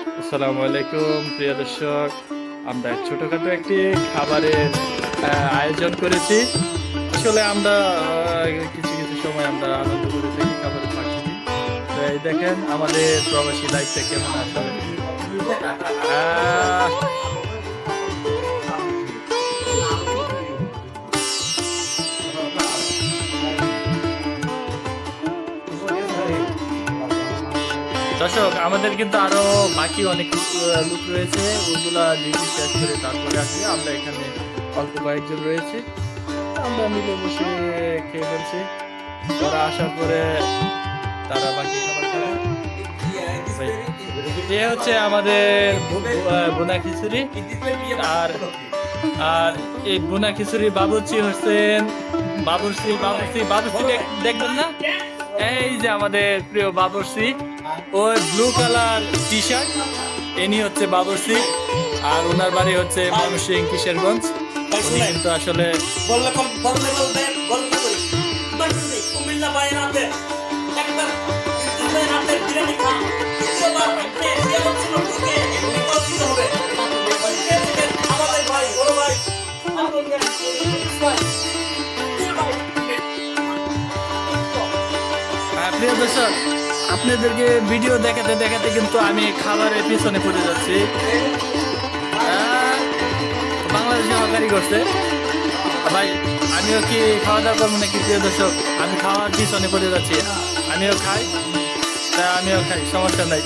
আসসালামু আলাইকুম প্রিয় দর্শক, আমরা ছোটখাটো একটি খাবারের আয়োজন করেছি। আসলে আমরা কিছু কিছু সময় আমরা আনন্দ করে থাকি খাবারের ফাঁকি দিই। তো এই দেখেন আমাদের প্রবাসী লাইফটা কেমন আসলে। আহ, দর্শক, আমাদের কিন্তু আরো বাকি অনেক লোক রয়েছে, ওগুলা ডিউটি শেষ করে তারপরে আসি। আমরা এখানে অল্প কয়েকজন রয়েছে, আমরা মিলে বসে খেয়ে ফেলছি। ওরা আসার পরে তারা বাকি খাবার খাবে। এ হচ্ছে আমাদের বোনা খিচুড়ি। আর আর এই বোনা খিচুড়ি বাবুর্চি হচ্ছেন বাবুর্চি বাবুর্চি বাবুর্চি দেখবেন না, এই যে আমাদের প্রিয় বাবুর্চি, ওই ব্লু কালার টি শার্ট, ইনি হচ্ছে বাবুর্চি। আর ওনার বাড়ি হচ্ছে ময়মনসিংহ কিশোরগঞ্জ। উনি কিন্তু আসলে প্রিয় দর্শক, আপনাদেরকে ভিডিও দেখাতে দেখাতে কিন্তু আমি খাবারের পিছনে পড়ে যাচ্ছি। বাংলাদেশে হকারি করছে ভাই, আমিও কি খাওয়া দাওয়া করবো নাকি? প্রিয় দর্শক, আমি খাওয়ার পিছনে পড়ে যাচ্ছি। আমিও খাই, সমস্যা নাই।